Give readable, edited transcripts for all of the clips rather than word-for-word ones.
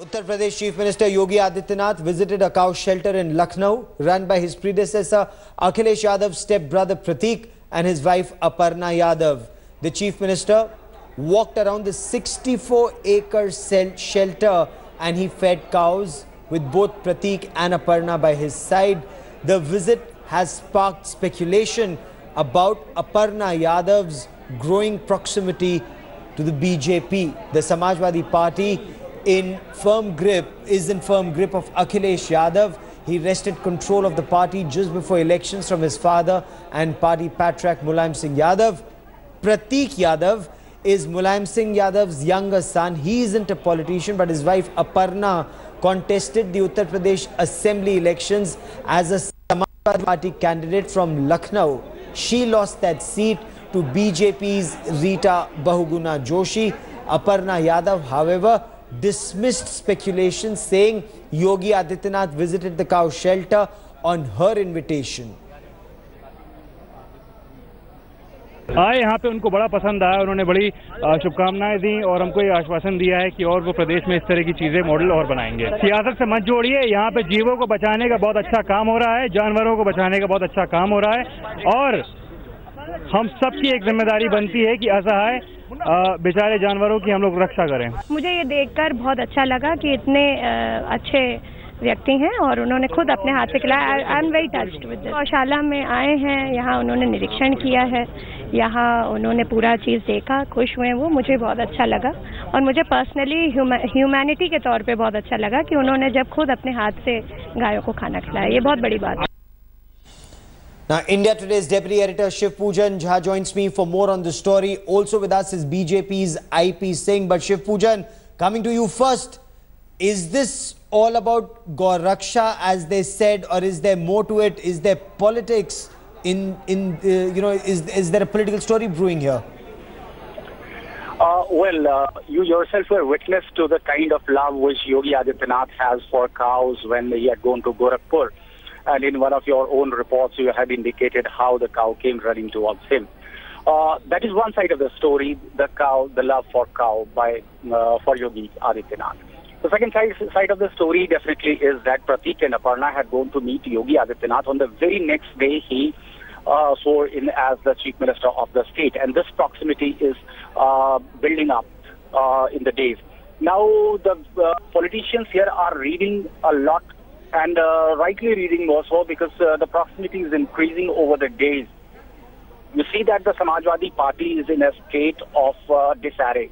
Uttar Pradesh Chief Minister Yogi Adityanath visited a cow shelter in Lucknow run by his predecessor Akhilesh Yadav's stepbrother Pratik and his wife Aparna Yadav. The Chief Minister walked around the 64-acre shelter and he fed cows with both Pratik and Aparna by his side. The visit has sparked speculation about Aparna Yadav's growing proximity to the BJP. The Samajwadi Party is in firm grip of Akhilesh Yadav. He wrested control of the party just before elections from his father and party patriarch Mulayam Singh Yadav. Pratik Yadav is Mulayam Singh Yadav's younger son. He isn't a politician, but his wife Aparna contested the Uttar Pradesh Assembly elections as a Samajwadi Party candidate from Lucknow. She lost that seat to BJP's Rita Bahuguna Joshi. Aparna Yadav, however, dismissed speculation, saying Yogi Adityanath visited the cow shelter on her invitation. यहाँ पे उनको बड़ा पसंद आया, उन्होंने बड़ी शुभकामनाएं दी और हमको ये आश्वासन दिया है कि और वो प्रदेश में इस तरह की चीजें मॉडल और बनाएंगे। सियासत से मत जोड़िए, यहाँ पे जीवों को बचाने का बहुत अच्छा काम हो रहा है, जानवरों को बचाने का बहुत अच्छा काम हो रहा है और हम सबकी एक जिम्मेदारी बनती है कि असहाय बेचारे जानवरों की हम लोग रक्षा करें। मुझे ये देखकर बहुत अच्छा लगा कि इतने अच्छे व्यक्ति हैं और उन्होंने खुद अपने हाथ से खिलाया। I am very touched with this. गौशाला में आए हैं, यहाँ उन्होंने निरीक्षण किया है, यहाँ उन्होंने पूरा चीज़ देखा, खुश हुए वो, मुझे बहुत अच्छा लगा और मुझे पर्सनली ह्यूमैनिटी के तौर पे बहुत अच्छा लगा कि उन्होंने जब खुद अपने हाथ से गायों को खाना खिलाया। ये बहुत बड़ी बात है। Now, India Today's Deputy Editor Shiv Pujan Jha joins me for more on the story. Also with us is BJP's IP Singh. But Shiv Pujan, coming to you first, is this all about Gauraksha as they said, or is there more to it? Is there politics is there a political story brewing here? You yourself were witness to the kind of love which Yogi Adityanath has for cows when he had gone to Gorakhpur. And in one of your own reports, you had indicated how the cow came running towards him. That is one side of the story, the love for cow for Yogi Adityanath. The second side of the story definitely is that Pratik and Aparna had gone to meet Yogi Adityanath. On the very next day, he swore in as the Chief Minister of the state. And this proximity is building up in the days. Now, the politicians here are reading a lot, and rightly reading also, because the proximity is increasing over the days. You see that the Samajwadi Party is in a state of disarray.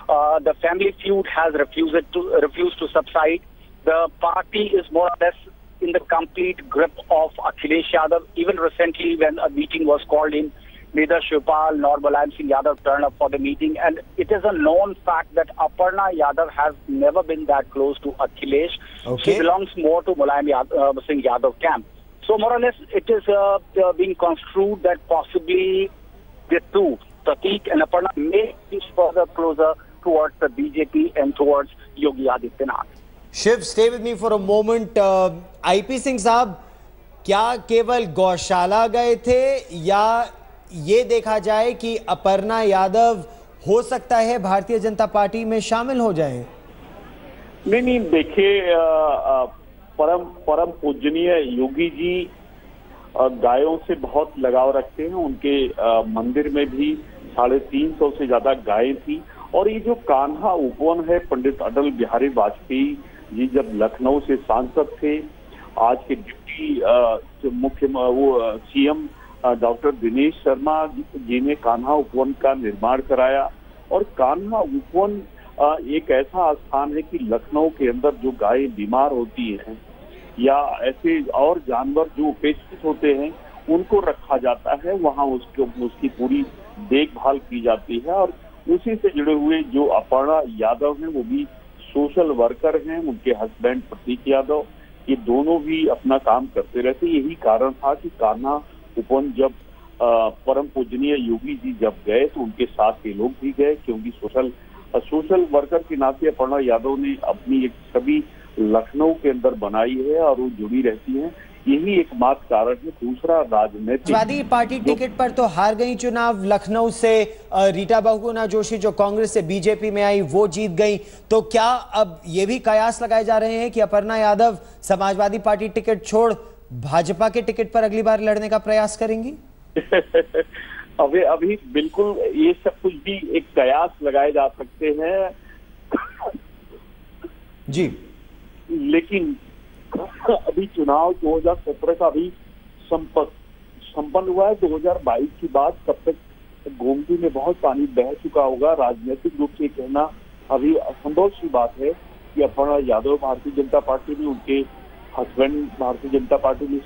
The family feud has refused to subside. The party is more or less in the complete grip of Akhilesh Yadav. Even recently, when a meeting was called in, neither Shivpal nor Mulayam Singh Yadav turned up for the meeting, and it is a known fact that Aparna Yadav has never been that close to Akhilesh. Okay. She belongs more to Mulayam Singh Yadav camp. So more or less it is being construed that possibly the two, Pratik and Aparna, may inch further closer towards the BJP and towards Yogi Adityanath. Shiv, stay with me for a moment. IP Singh साहब, क्या केवल गौशाला गए थे या ये देखा जाए कि अपर्णा यादव हो सकता है भारतीय जनता पार्टी में शामिल हो जाए? नहीं, देखिए, परम पूजनीय योगी जी गायों से बहुत लगाव रखते हैं। उनके मंदिर में भी 350 से ज्यादा गायें थी। और ये जो कान्हा उपवन है, पंडित अटल बिहारी वाजपेयी जी जब लखनऊ से सांसद थे, आज के डिप्टी मुख्य सीएम डॉक्टर दिनेश शर्मा जी ने कान्हा उपवन का निर्माण कराया। और कान्हा उपवन एक ऐसा स्थान है कि लखनऊ के अंदर जो गायें बीमार होती हैं या ऐसे और जानवर जो उपेक्षित होते हैं, उनको रखा जाता है, वहां उसकी पूरी देखभाल की जाती है। और उसी से जुड़े हुए जो अपर्णा यादव हैं, वो भी सोशल वर्कर हैं। उनके हस्बैंड प्रतीक यादव, ये दोनों भी अपना काम करते रहते। यही कारण था कि कान्हा उपवन जब परम पूजनीय योगी जी जब गए तो उनके साथ ये लोग भी गए, क्योंकि सोशल वर्कर के नाते अपर्णा यादव ने अपनी एक छवि लखनऊ के अंदर बनाई है और वो जुड़ी रहती है। यही एकमात्र कारण है। दूसरा राजनीतिक समाजवादी पार्टी टिकट पर तो हार गई चुनाव लखनऊ से। रीटा बहुगुणा जोशी जो कांग्रेस से बीजेपी में आई वो जीत गई। तो क्या अब ये भी कयास लगाए जा रहे हैं कि अपर्णा यादव समाजवादी पार्टी टिकट छोड़ भाजपा के टिकट पर अगली बार लड़ने का प्रयास करेंगी? अभी बिल्कुल ये सब कुछ भी एक कयास लगाए जा सकते हैं जी, लेकिन अभी चुनाव 2017 का भी संपन्न हुआ है। 2022 की बात तब तक गोमती में बहुत पानी बह चुका होगा। राजनीतिक रूप से कहना अभी असंभव सी बात है कि अपर्णा यादव भारतीय जनता पार्टी में, उनके हस्बैंड भारतीय जनता पार्टी में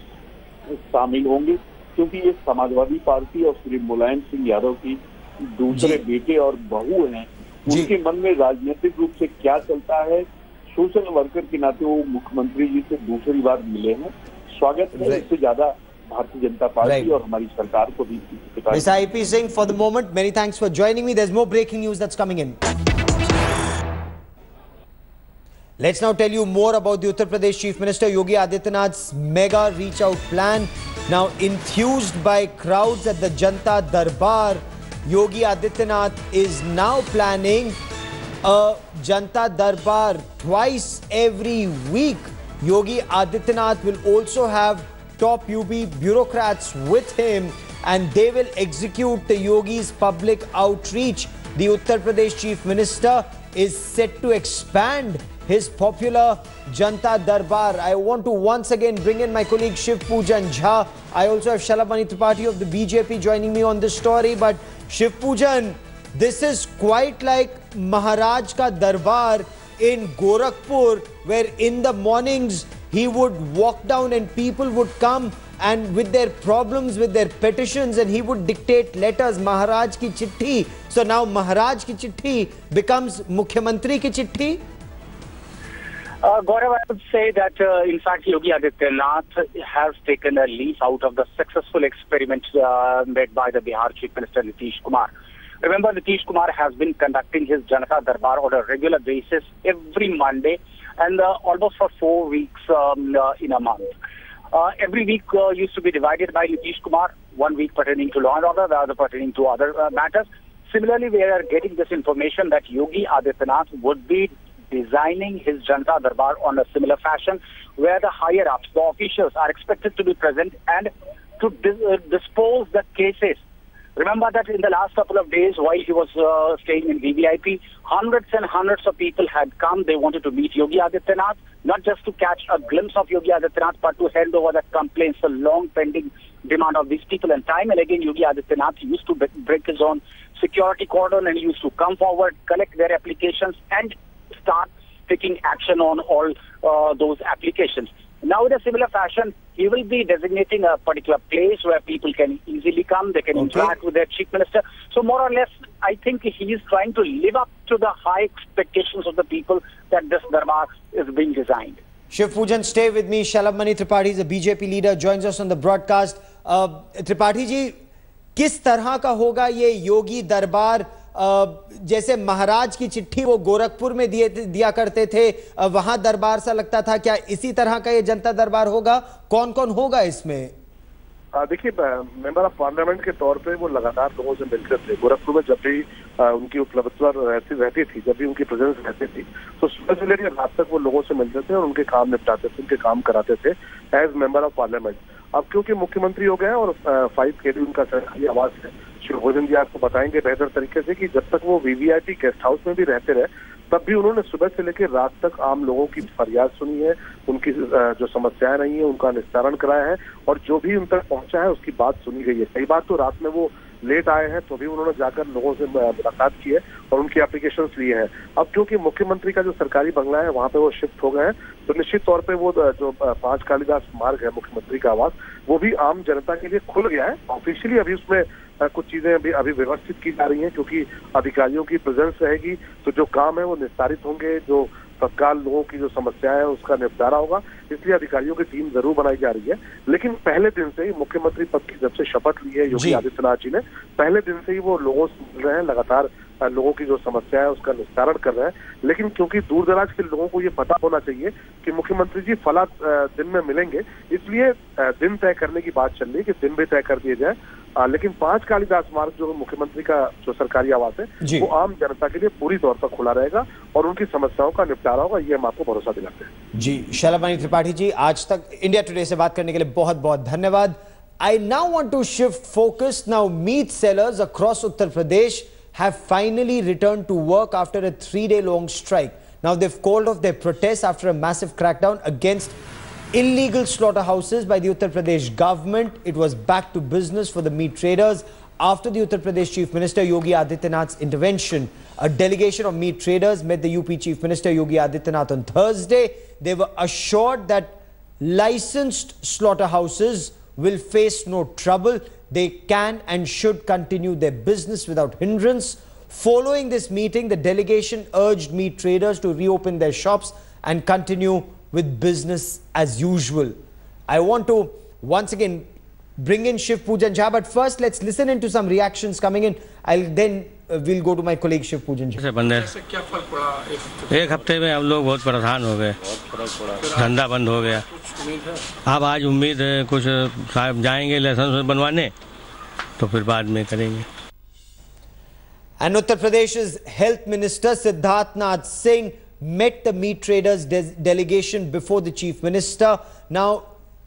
शामिल होंगे, क्योंकि ये समाजवादी पार्टी और श्री मुलायम सिंह यादव की दूसरे बेटे और बहू हैं। उनके मन में राजनीतिक रूप से क्या चलता है, सोशल वर्कर के नाते वो मुख्यमंत्री जी से दूसरी बार मिले हैं। स्वागत है, इससे ज्यादा भारतीय जनता पार्टी और हमारी सरकार को भी। Mr. IP Singh, for the moment, many thanks for joining me. There's more breaking news that's coming in. Let's now tell you more about the Uttar Pradesh Chief Minister Yogi Adityanath's mega reach out plan. Now enthused by crowds at the Janta Darbar, Yogi Adityanath is now planning a Janta Darbar twice every week. Yogi Adityanath will also have top UP bureaucrats with him and they will execute the Yogi's public outreach. The Uttar Pradesh Chief Minister is set to expand his popular Janta Darbar. I want to once again bring in my colleague Shiv Pujan Jha. I also have Shalabh Tripathi of the BJP joining me on this story. But Shiv Pujan, this is quite like Maharaj ka Darbar in Gorakhpur, where in the mornings he would walk down and people would come and with their problems, with their petitions, and he would dictate letters, Maharaj ki chitti. So now Maharaj ki chitti becomes Mukhyamantri ki chitti? Gaurav, I would say that in fact Yogi Adityanath has taken a leaf out of the successful experiment made by the Bihar Chief Minister Nitish Kumar. Remember, Nitish Kumar has been conducting his Janata Darbar on a regular basis every Monday and almost for 4 weeks in a month. Every week used to be divided by Nitish Kumar, 1 week pertaining to law and order, the other pertaining to other matters. Similarly, we are getting this information that Yogi Adityanath would be designing his Janta Darbar on a similar fashion, where the higher-ups, the officials, are expected to be present and to dispose the cases. Remember that in the last couple of days, while he was staying in VVIP, hundreds and hundreds of people had come. They wanted to meet Yogi Adityanath, not just to catch a glimpse of Yogi Adityanath, but to hand over the complaints, the long-pending demand of these people. And time and again, Yogi Adityanath used to break his own security cordon and used to come forward, collect their applications, and start taking action on all those applications. Now, in a similar fashion, he will be designating a particular place where people can easily come, they can interact with their chief minister. So more or less, I think he is trying to live up to the high expectations of the people that this Darbar is being designed. Shiv Pujan, stay with me. Shalabh Tripathi, the BJP leader, joins us on the broadcast. Tripathi ji, किस तरह का होगा ये योगी दरबार? जैसे महाराज की चिट्ठी वो गोरखपुर में दिया करते थे, वहां दरबार सा लगता था, क्या इसी तरह का ये जनता दरबार होगा? कौन कौन होगा इसमें? देखिए, मेंबर ऑफ पार्लियामेंट के तौर पे वो लगातार लोगों से मिलते थे। गोरखपुर में जब भी उनकी उपलब्धता रहती थी, जब भी उनकी प्रेजेंस रहती थी, तो सुबह से लेकर रात तक वो लोगों से मिलते थे और उनके काम निपटाते थे, उनके काम कराते थे एज मेंबर ऑफ पार्लियामेंट। अब क्योंकि मुख्यमंत्री हो गए और 5 के उनका सरकारी आवास है, शिव भोजन जी आपको बताएंगे बेहतर तरीके से कि जब तक वो वीवीआईपी गेस्ट हाउस में भी रहते रहे, तब भी उन्होंने सुबह से लेकर रात तक आम लोगों की फरियाद सुनी है, उनकी जो समस्याएं रही हैं उनका निस्तारण कराया है और जो भी उन तक पहुंचा है उसकी बात सुनी गई है। कई बार तो रात में वो लेट आए हैं तो भी उन्होंने जाकर लोगों से मुलाकात की है और उनकी एप्लीकेशंस लिए हैं। अब क्योंकि मुख्यमंत्री का जो सरकारी बंगला है वहां पे वो शिफ्ट हो गए हैं, तो निश्चित तौर पे वो जो 5 कालिदास मार्ग है मुख्यमंत्री का आवास, वो भी आम जनता के लिए खुल गया है। ऑफिशियली अभी उसमें कुछ चीजें अभी व्यवस्थित की जा रही हैं, क्योंकि अधिकारियों की प्रेजेंस रहेगी तो जो काम है वो निस्तारित होंगे, जो तत्काल लोगों की जो समस्याएं है उसका निपटारा होगा, इसलिए अधिकारियों की टीम जरूर बनाई जा रही है। लेकिन पहले दिन से ही मुख्यमंत्री पद की जब से शपथ ली है योगी आदित्यनाथ जी ने, पहले दिन से ही वो लोगों से मिल रहे हैं, लगातार लोगों की जो समस्या है उसका निस्तारण कर रहे हैं। लेकिन क्योंकि दूर दराज के लोगों को ये पता होना चाहिए कि मुख्यमंत्री जी फला दिन में मिलेंगे, इसलिए दिन तय करने की बात चल रही है कि दिन भी तय कर दिए जाए। लेकिन 5 कालिदास मार्ग जो मुख्यमंत्री का जो सरकारी आवास है वो आम जनता के लिए पूरी तौर पर खुला रहेगा और उनकी समस्याओं का निपटारा होगा, ये हम आपको भरोसा दिलाते हैं। जी, शैलाबानी त्रिपाठी जी, आज तक इंडिया टुडे से बात करने के लिए बहुत बहुत धन्यवाद। I now want to shift focus. Now, meat sellers across Uttar Pradesh have finally returned to work after a 3-day-long strike. Now, they've called off their protests after a massive crackdown against illegal slaughterhouses by the Uttar Pradesh government. It was back to business for the meat traders after the Uttar Pradesh Chief Minister Yogi Adityanath's intervention. A delegation of meat traders met the UP Chief Minister Yogi Adityanath on Thursday. They were assured that licensed slaughterhouses will face no trouble. They can and should continue their business without hindrance. Following this meeting, the delegation urged meat traders to reopen their shops and continue with business as usual. I want to once again bring in Shiv Pujan Jha, but first let's listen into some reactions coming in. We'll go to my colleague Shiv Pujan Jha. क्या फर्क पड़ा? एक हफ्ते में हम लोग बहुत परेशान हो गए, धंधा बंद हो गया। अब आज उम्मीद है कुछ साहब जाएंगे लाइसेंस बनवाने, तो फिर बाद में करेंगे। And Uttar Pradesh's Health Minister Siddharth Nath Singh met the meat traders delegation before the Chief Minister. Now,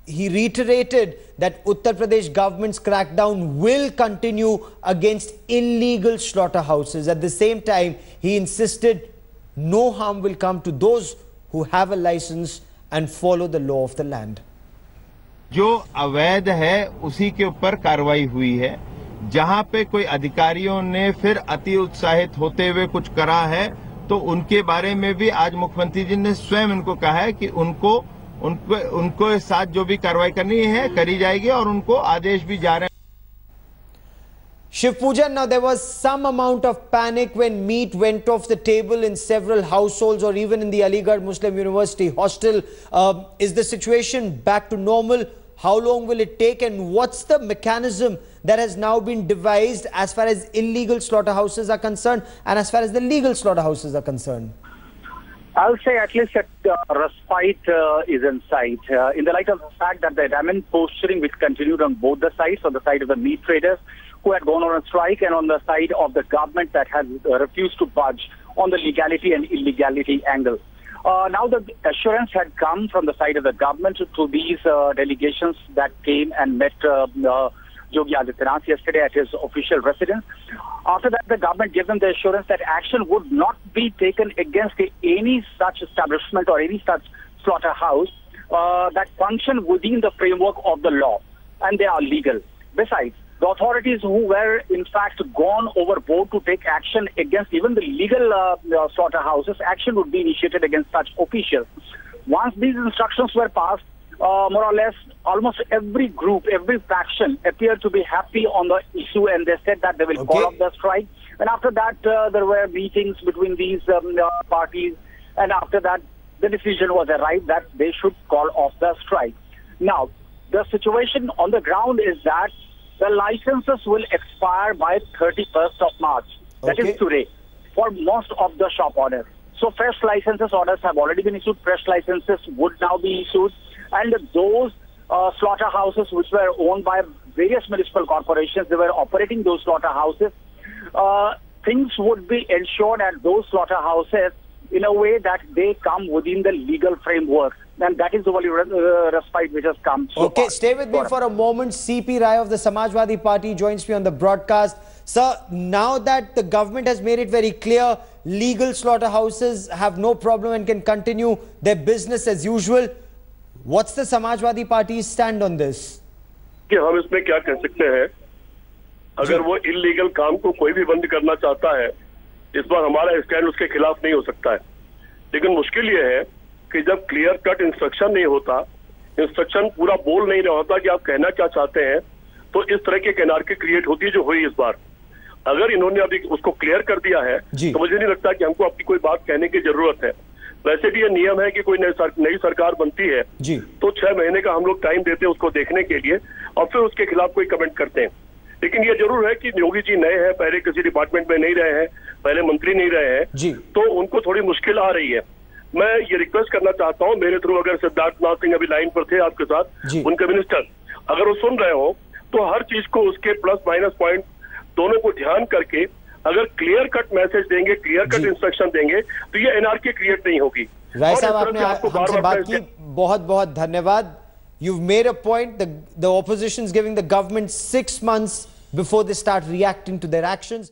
he reiterated that Uttar Pradesh government's crackdown will continue against illegal slaughterhouses. At the same time, he insisted no harm will come to those who have a license and follow the law of the land. जो अवैध है उसी के ऊपर कार्रवाई हुई है। जहां पे कोई अधिकारियों ने फिर अति उत्साहित होते हुए कुछ करा है तो उनके बारे में भी आज मुख्यमंत्री जी ने स्वयं उनको कहा है कि उनको साथ जो भी कार्रवाई करनी है करी जाएगी और उनको आदेश भी जा रहे हैं। Shiv Pujan, now there was some amount of panic when meat went off the table in several households or even in the Aligarh Muslim University hostel. Is the situation back to normal? How long will it take, and what's the mechanism that has now been devised as far as illegal slaughterhouses are concerned and as far as the legal slaughterhouses are concerned? I'll say at least that respite is in sight. In the light of the fact that the adamant posturing which continued on both the sides, on the side of the meat traders who had gone on a strike and on the side of the government that has refused to budge on the legality and illegality angle. Now the assurance had come from the side of the government to these delegations that came and met Yogi Adityanath yesterday at his official residence. After that, the government gave them the assurance that action would not be taken against any such establishment or any such slaughterhouse that function within the framework of the law, and they are legal. Besides, the authorities who were in fact gone overboard to take action against even the legal slaughterhouses, action would be initiated against such officials. Once these instructions were passed, more or less almost every group, every faction appeared to be happy on the issue, and they said that they will call off the strike. And after that, there were meetings between these parties, and after that, the decision was arrived that they should call off the strike. Now, the situation on the ground is that the licenses will expire by 31st of March. That is today, for most of the shop owners. So fresh licenses orders have already been issued. Fresh licenses would now be issued. And those slaughterhouses which were owned by various municipal corporations, they were operating those slaughterhouses. Things would be ensured at those slaughterhouses in a way that they come within the legal framework. And that is the only respite which has come so far. Stay with me for a moment. CP Rai of the Samajwadi Party joins me on the broadcast. Sir, now that the government has made it very clear, legal slaughterhouses have no problem and can continue their business as usual, what's the Samajwadi Party's stand on this? कि हम इसमें क्या कह सकते हैं, अगर वो illegal काम को कोई भी बंद करना चाहता है, इस बार हमारा स्टैंड उसके खिलाफ नहीं हो सकता है। लेकिन मुश्किल ये है कि जब क्लियर कट इंस्ट्रक्शन नहीं होता, इंस्ट्रक्शन पूरा बोल नहीं रहा होता कि आप कहना क्या चाहते हैं, तो इस तरह की एनार्की क्रिएट होती है जो हुई इस बार। अगर इन्होंने अभी उसको क्लियर कर दिया है तो मुझे नहीं लगता कि हमको अपनी कोई बात कहने की जरूरत है। वैसे भी ये नियम है कि कोई नई सरकार बनती है तो 6 महीने का हम लोग टाइम देते हैं उसको देखने के लिए और फिर उसके खिलाफ कोई कमेंट करते हैं। लेकिन ये जरूर है कि योगी जी नए हैं, पहले किसी डिपार्टमेंट में नहीं रहे हैं, पहले मंत्री नहीं रहे हैं जी, तो उनको थोड़ी मुश्किल आ रही है। मैं ये रिक्वेस्ट करना चाहता हूँ मेरे थ्रू, अगर सिद्धार्थनाथ सिंह अभी लाइन पर थे आपके साथ, उनके मिनिस्टर अगर वो सुन रहे हो तो हर चीज को उसके प्लस माइनस पॉइंट दोनों को ध्यान करके अगर क्लियर कट मैसेज देंगे, क्लियर कट इंस्ट्रक्शन देंगे तो ये एनआरकी क्रिएट नहीं होगी। राय साहब आपने हमसे बात की, बहुत बहुत धन्यवाद। You've made a point. The opposition is giving the government 6 months before they start reacting to their actions.